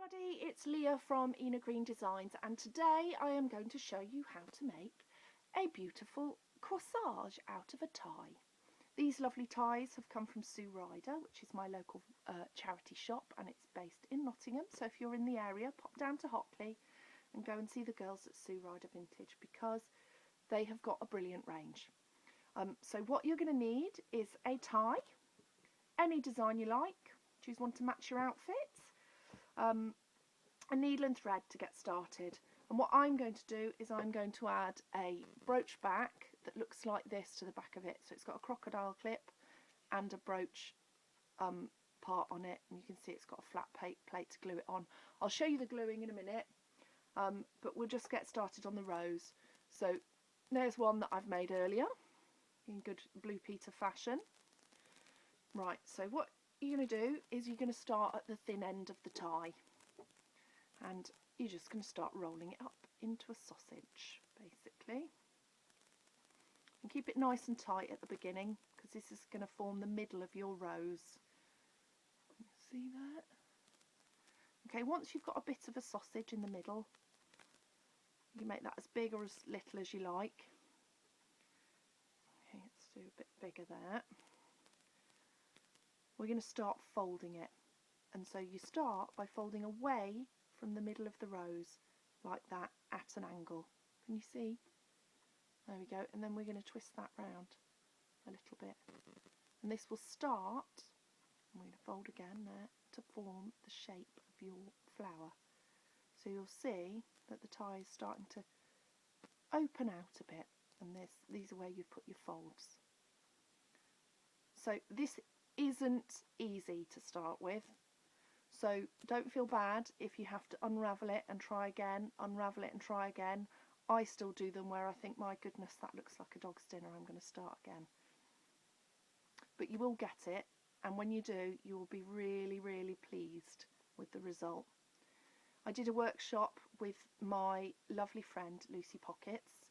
Everybody, it's Leah from Ina Green Designs, and today I am going to show you how to make a beautiful corsage out of a tie. These lovely ties have come from Sue Ryder, which is my local charity shop, and it's based in Nottingham. So if you're in the area, pop down to Hockley and go and see the girls at Sue Ryder Vintage, because they have got a brilliant range. So what you're going to need is a tie, any design you like, choose one to match your outfit, a needle and thread to get started. And what I'm going to do is I'm going to add a brooch back that looks like this to the back of it. So it's got a crocodile clip and a brooch part on it, and you can see it's got a flat plate to glue it on. I'll show you the gluing in a minute, but we'll just get started on the rows. So there's one that I've made earlier in good Blue Peter fashion. Right, so what you're going to do is you're going to start at the thin end of the tie, and you're just going to start rolling it up into a sausage, basically. And keep it nice and tight at the beginning, because this is going to form the middle of your rows. You see that? Okay, once you've got a bit of a sausage in the middle, you can make that as big or as little as you like. Okay, let's do a bit bigger there. We're going to start folding it, and so you start by folding away from the middle of the rows like that at an angle. Can you see? There we go. And then we're going to twist that round a little bit, and this will start, I'm going to fold again there, to form the shape of your flower. So you'll see that the tie is starting to open out a bit, and these are where you've put your folds. So this isn't easy to start with, so don't feel bad if you have to unravel it and try again, unravel it and try again. I still do them where I think, my goodness, that looks like a dog's dinner, I'm going to start again. But you will get it, and when you do, you will be really, really pleased with the result. I did a workshop with my lovely friend Lucy Pockets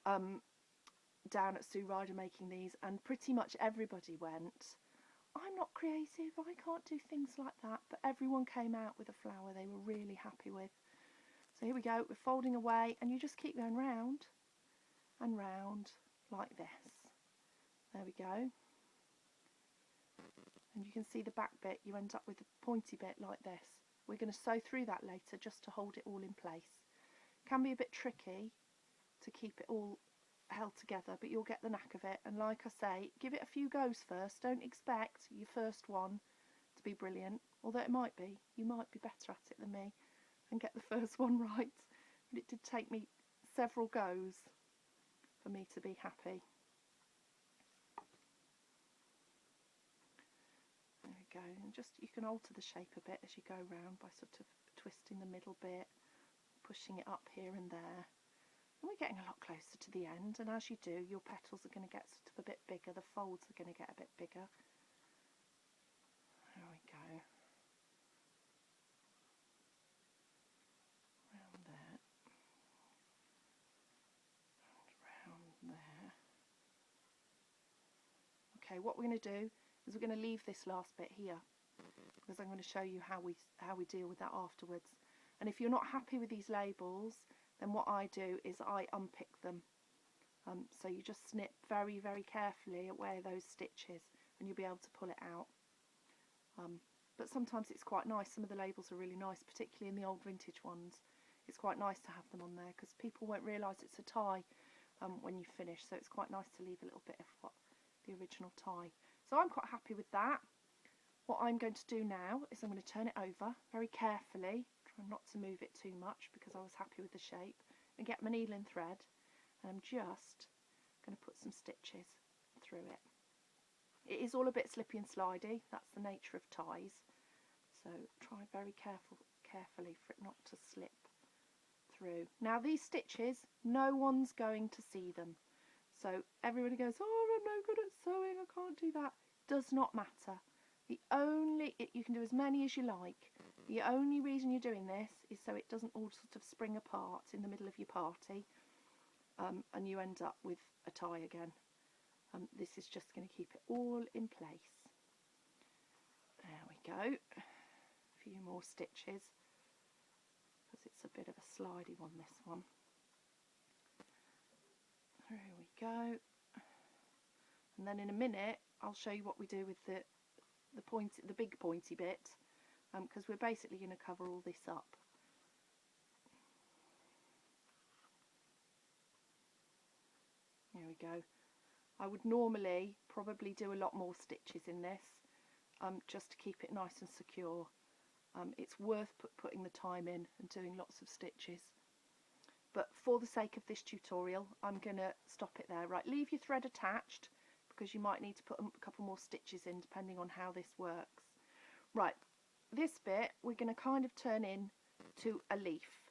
down at Sue Ryder making these, and pretty much everybody went, I'm not creative, I can't do things like that, but everyone came out with a flower they were really happy with. So here we go, we're folding away, and you just keep going round and round like this. There we go. And you can see the back bit, you end up with a pointy bit like this. We're going to sew through that later just to hold it all in place. It can be a bit tricky to keep it all held together, but you'll get the knack of it. And like I say, give it a few goes first. Don't expect your first one to be brilliant, although it might be. You might be better at it than me and get the first one right, but it did take me several goes for me to be happy. There we go, and just you can alter the shape a bit as you go round by sort of twisting the middle bit, pushing it up here and there. And we're getting a lot closer to the end, and as you do, your petals are going to get sort of a bit bigger, the folds are going to get a bit bigger. There we go. Round there. And round there. Okay, what we're going to do is we're going to leave this last bit here, because I'm going to show you how we deal with that afterwards. And if you're not happy with these labels, then what I do is I unpick them. So you just snip very, very carefully at where those stitches, and you'll be able to pull it out. But sometimes it's quite nice, some of the labels are really nice, particularly in the old vintage ones. It's quite nice to have them on there, because people won't realise it's a tie when you finish, so it's quite nice to leave a little bit of what the original tie. So I'm quite happy with that. What I'm going to do now is I'm going to turn it over very carefully, try not to move it too much because I was happy with the shape, and get my needle and thread, and I'm just going to put some stitches through it. It is all a bit slippy and slidey, that's the nature of ties, so try very carefully for it not to slip through. Now these stitches, no one's going to see them, so everybody goes, oh, I'm no good at sewing, I can't do that. Does not matter. You can do as many as you like. The only reason you're doing this is so it doesn't all sort of spring apart in the middle of your party, and you end up with a tie again. This is just going to keep it all in place. There we go. A few more stitches. because it's a bit of a slidey one, this one. There we go. And then in a minute I'll show you what we do with the big pointy bit, because we're basically going to cover all this up. There we go. I would normally probably do a lot more stitches in this, just to keep it nice and secure. It's worth putting the time in and doing lots of stitches. But for the sake of this tutorial, I'm going to stop it there. Right, leave your thread attached, because you might need to put a couple more stitches in depending on how this works. Right, this bit we're going to kind of turn in to a leaf.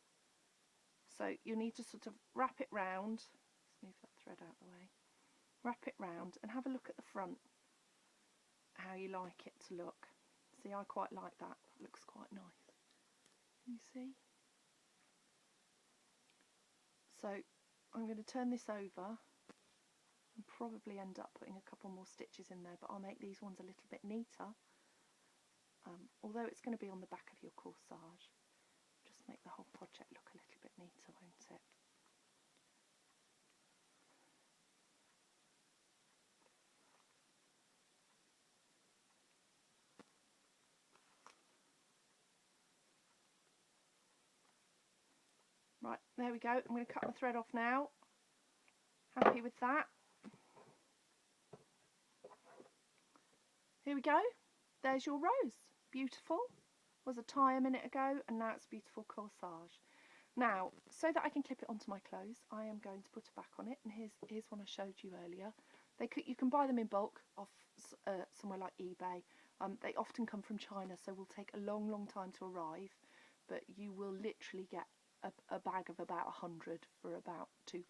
So you need to sort of wrap it round. Let's move that thread out of the way. Wrap it round and have a look at the front, how you like it to look. See, I quite like that. That looks quite nice. Can you see? So I'm going to turn this over and probably end up putting a couple more stitches in there, but I'll make these ones a little bit neater. Although it's going to be on the back of your corsage, just make the whole project look a little bit neater, won't it? Right, there we go. I'm going to cut the thread off now. Happy with that. Here we go. There's your rose. Beautiful. Was a tie a minute ago, and now it's a beautiful corsage. Now, so that I can clip it onto my clothes, I am going to put a back on it, and here's one I showed you earlier. You can buy them in bulk off somewhere like eBay. They often come from China, so will take a long time to arrive, but you will literally get a bag of about 100 for about £2.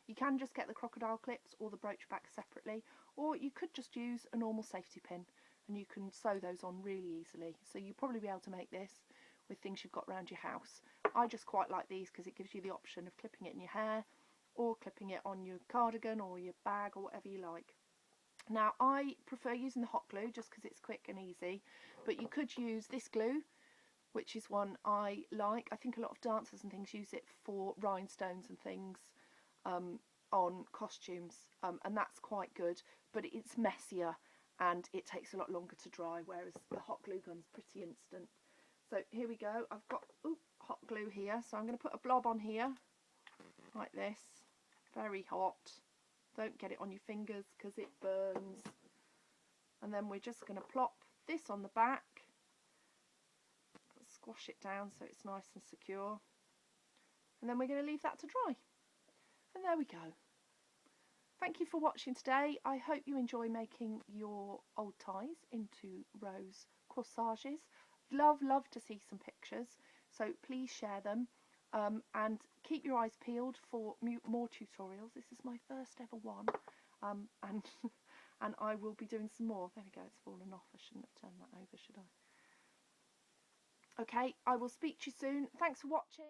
You can just get the crocodile clips or the brooch back separately, or you could just use a normal safety pin and you can sew those on really easily. So you'll probably be able to make this with things you've got around your house. I just quite like these because it gives you the option of clipping it in your hair or clipping it on your cardigan or your bag or whatever you like. Now, I prefer using the hot glue just because it's quick and easy, but you could use this glue, which is one I like. I think a lot of dancers and things use it for rhinestones and things on costumes, and that's quite good, but it's messier and it takes a lot longer to dry, whereas the hot glue gun's pretty instant. So here we go. I've got hot glue here, so I'm going to put a blob on here like this. Very hot. Don't get it on your fingers because it burns. And then we're just going to plop this on the back, squash it down so it's nice and secure, and then we're going to leave that to dry. And there we go. Thank you for watching today. I hope you enjoy making your old ties into rose corsages. Love to see some pictures, so please share them, and keep your eyes peeled for more tutorials. This is my first ever one, and I will be doing some more. There we go, it's fallen off. I shouldn't have turned that over, should I? Okay, I will speak to you soon. Thanks for watching.